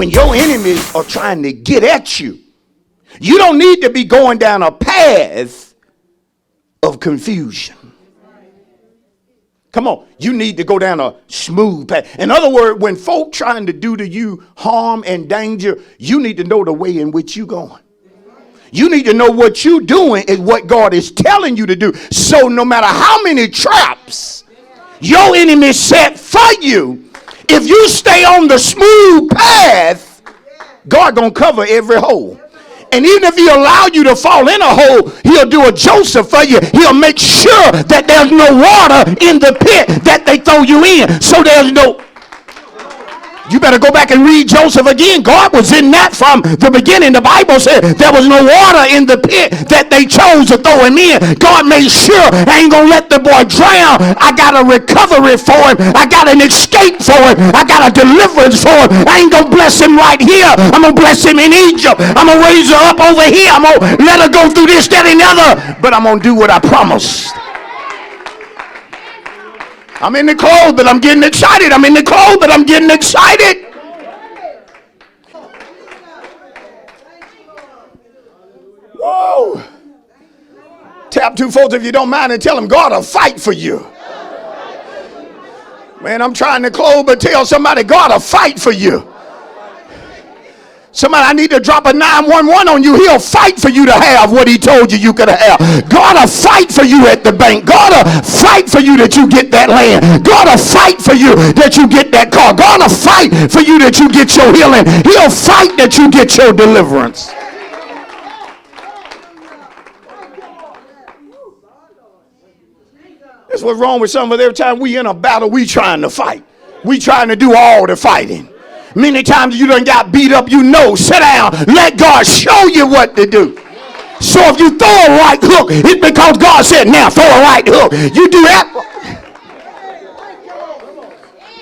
when your enemies are trying to get at you, you don't need to be going down a path of confusion. Come on, you need to go down a smooth path. In other words, when folk trying to do to you harm and danger, you need to know the way in which you're going. You need to know what you're doing is what God is telling you to do. So no matter how many traps your enemy set for you, if you stay on the smooth path, God gonna cover every hole. And even if he allow you to fall in a hole, he'll do a Joseph for you. He'll make sure that there's no water in the pit that they throw you in. So there's no... You better go back and read Joseph again. God was in that from the beginning. The Bible said there was no water in the pit that they chose to throw him in. God made sure I ain't gonna let the boy drown. I got a recovery for him. I got an escape for him. I got a deliverance for him. I ain't gonna bless him right here. I'm gonna bless him in Egypt. I'm gonna raise her up over here. I'm gonna let her go through this, that, and the other. But I'm gonna do what I promised. I'm in the clothes, but I'm getting excited. I'm in the clothes, but I'm getting excited. Whoa. Tap two folks if you don't mind and tell them God will fight for you. Man, I'm trying to close, but tell somebody God will fight for you. Somebody, I need to drop a 911 on you. He'll fight for you to have what he told you you could have. God will fight for you at the bank. God will fight for you that you get that land. God will fight for you that you get that car. God will fight for you that you get your healing. He'll fight that you get your deliverance. That's what's wrong with some of us. Every time we in a battle, we trying to fight. We trying to do all the fighting. Many times you done got beat up, you know. Sit down. Let God show you what to do. So if you throw a right hook, it's because God said, now throw a right hook. You do that.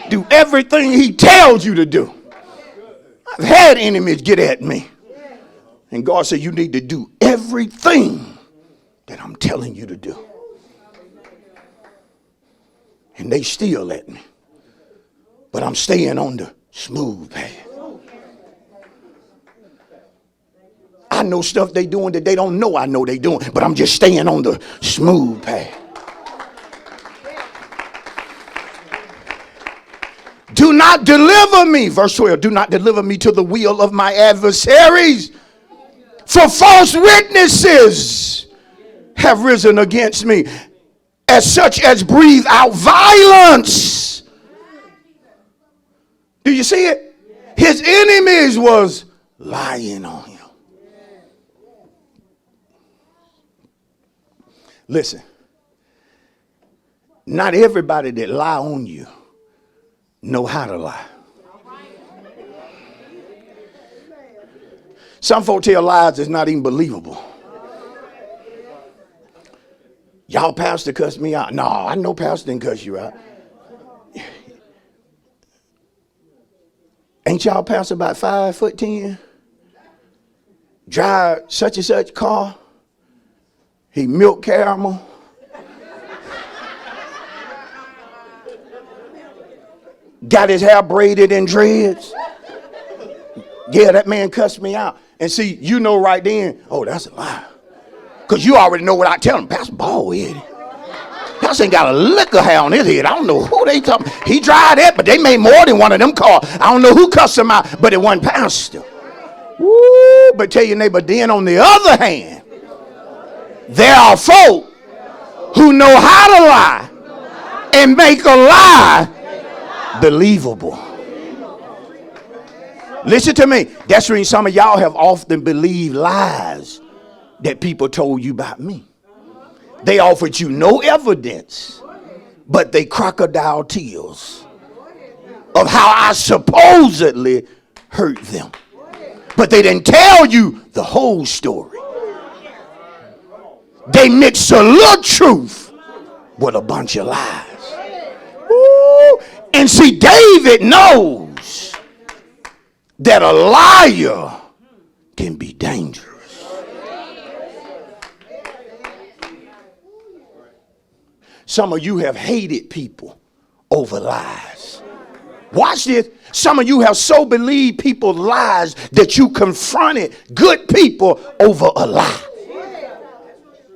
Do everything he tells you to do. I've had enemies get at me. And God said, you need to do everything that I'm telling you to do. And they still at me. But I'm staying on the smooth path. I know stuff they doing that they don't know I know they doing, but I'm just staying on the smooth path. Do not deliver me, verse 12, do not deliver me to the will of my adversaries, for false witnesses have risen against me, as such as breathe out violence. Do you see it? His enemies was lying on him. Listen, not everybody that lie on you know how to lie. Some folk tell lies that's not even believable. Y'all pastor cussed me out. No, I know pastor didn't cuss you out. Ain't y'all pastor about 5'10"? Drive such and such car. He milk caramel. Got his hair braided in dreads. Yeah, that man cussed me out. And see, you know right then, oh, that's a lie. Because you already know what I tell him. Pastor bald-headed. Pastor ain't got a liquor hair on his head. I don't know who they talking. He tried that, but they made more than one of them cars. I don't know who cussed him out, but it wasn't pastor. Woo, but tell your neighbor, then on the other hand, there are folk who know how to lie and make a lie believable. Listen to me. That's the reason some of y'all have often believed lies that people told you about me. They offered you no evidence, but they crocodile tears of how I supposedly hurt them. But they didn't tell you the whole story. They mixed a little truth with a bunch of lies. Ooh. And see, David knows that a liar can be dangerous. Some of you have hated people over lies. Watch this. Some of you have so believed people's lies that you confronted good people over a lie.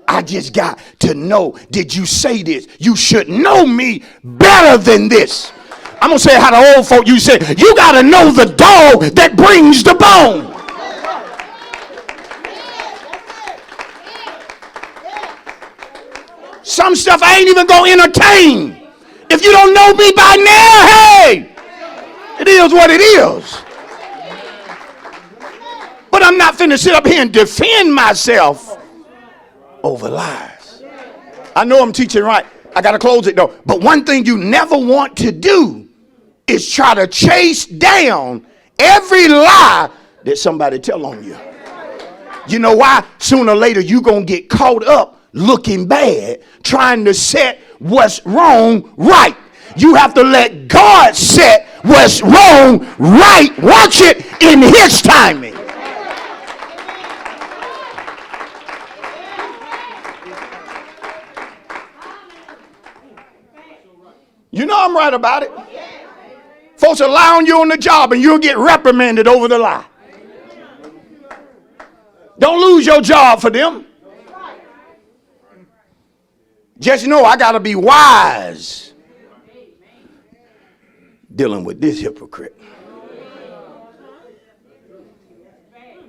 I just got to know, did you say this? You should know me better than this. I'm going to say how the old folk, you say, you got to know the dog that brings the bone. Some stuff I ain't even going to entertain. If you don't know me by now, hey, it is what it is. But I'm not finna sit up here and defend myself over lies. I know I'm teaching right. I got to close it though. But one thing you never want to do is try to chase down every lie that somebody tell on you. You know why? Sooner or later you're going to get caught up looking bad, trying to set what's wrong right. You have to let God set what's wrong right. Watch it in his timing. You know I'm right about it. Folks are lying you on the job and you'll get reprimanded over the lie. Don't lose your job for them. Just know I got to be wise dealing with this hypocrite.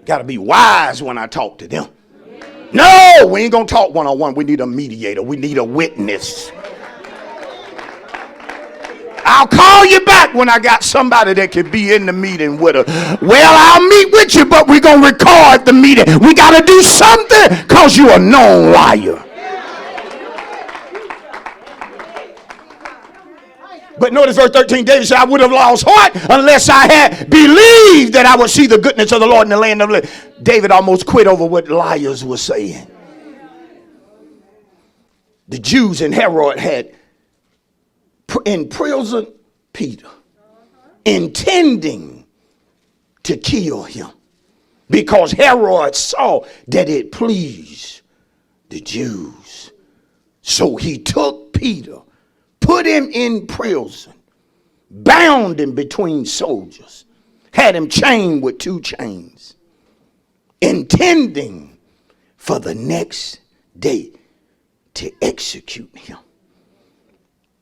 Got to be wise when I talk to them. No, we ain't going to talk one-on-one. We need a mediator. We need a witness. I'll call you back when I got somebody that could be in the meeting with her. Well, I'll meet with you, but we're going to record the meeting. We got to do something because you're a known liar. But notice verse 13, David said, I would have lost heart unless I had believed that I would see the goodness of the Lord in the land of the living. David almost quit over what liars were saying. The Jews in Herod had imprisoned Peter, intending to kill him because Herod saw that it pleased the Jews. So he took Peter, put him in prison, bound him between soldiers, had him chained with 2 chains, intending for the next day to execute him.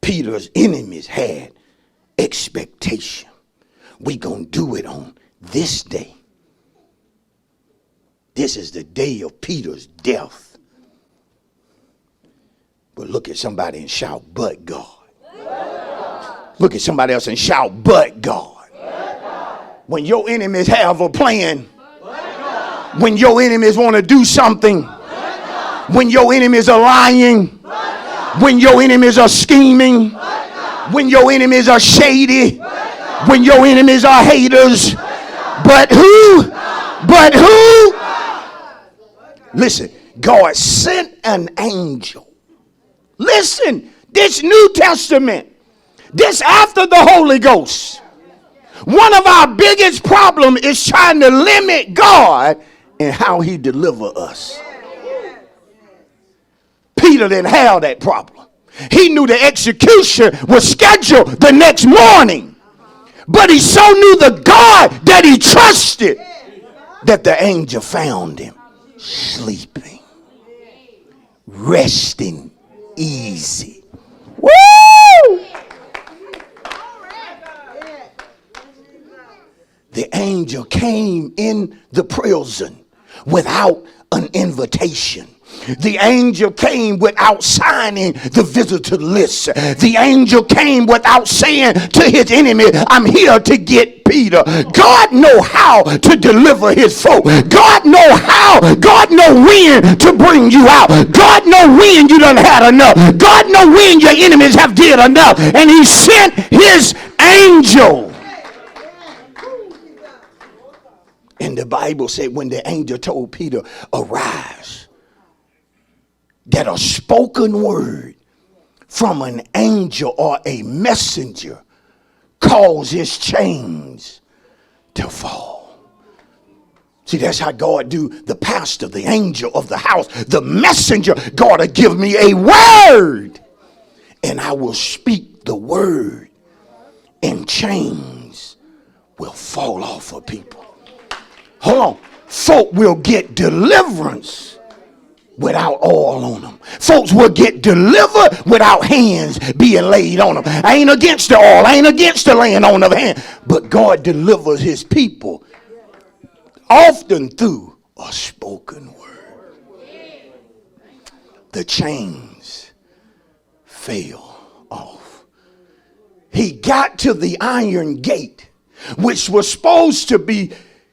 Peter's enemies had expectation. We gonna do it on this day. This is the day of Peter's death. But look at somebody and shout, but God. Look at somebody else and shout, but God. When your enemies have a plan, when your enemies want to do something, when your enemies are lying, when your enemies are scheming, when your enemies are shady, when your enemies are haters, but who? But who? Listen, God sent an angel. Listen, this New Testament, this after the Holy Ghost. One of our biggest problems is trying to limit God and how he deliver us. Peter didn't have that problem. He knew the execution was scheduled the next morning. But he so knew the God that he trusted that the angel found him sleeping, resting easy. Woo! The angel came in the prison without an invitation. The angel came without signing the visitor list. The angel came without saying to his enemy, I'm here to get Peter. God know how to deliver his folk. God know how. God know when to bring you out. God know when you done had enough. God know when your enemies have did enough. And he sent his angel. And the Bible said when the angel told Peter, arise, that a spoken word from an angel or a messenger caused his chains to fall. See, that's how God do the pastor, the angel of the house, the messenger. God will give me a word and I will speak the word and chains will fall off of people. Hold on. Folk will get deliverance without oil on them. Folks will get delivered without hands being laid on them. I ain't against the oil. I ain't against the laying on of hand. But God delivers his people often through a spoken word. The chains fell off. He got to the iron gate, which was supposed to be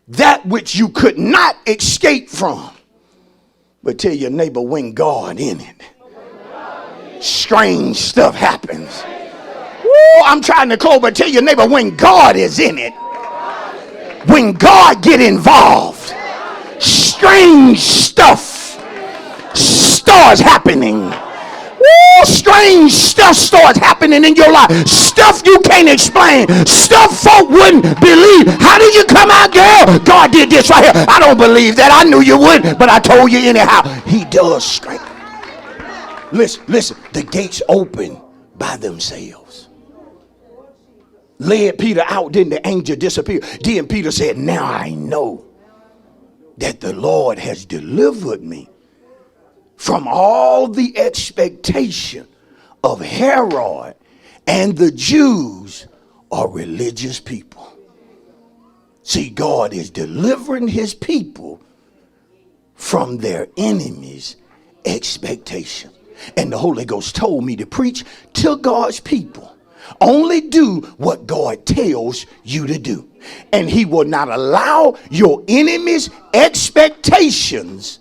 that which you could not escape from. But tell your neighbor, when God in it, strange stuff happens. Woo, I'm trying to close, but tell your neighbor, when God is in it, when God get involved, strange stuff starts happening. Woo, strange stuff starts happening in your life. Stuff you can't explain. Stuff folk wouldn't believe. How did you come out, girl? God did this right here. I don't believe that. I knew you would, but I told you anyhow. He does strange. Listen. The gates open by themselves. Led Peter out, then the angel disappeared. Then Peter said, now I know that the Lord has delivered me from all the expectation of Herod and the Jews are religious people. See, God is delivering his people from their enemies' expectation. And the Holy Ghost told me to preach to God's people. Only do what God tells you to do. And he will not allow your enemies' expectations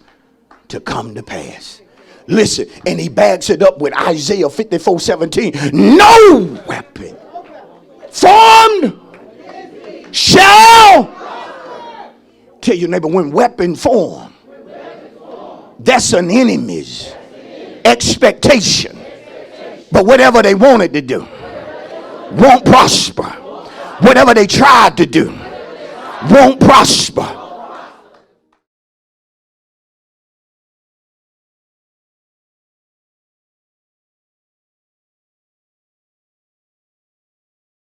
to come to pass. Listen, and he backs it up with Isaiah 54:17. No weapon formed shall. Tell your neighbor, when weapon form, that's an enemy's expectation. But whatever they wanted to do won't prosper. Whatever they tried to do won't prosper.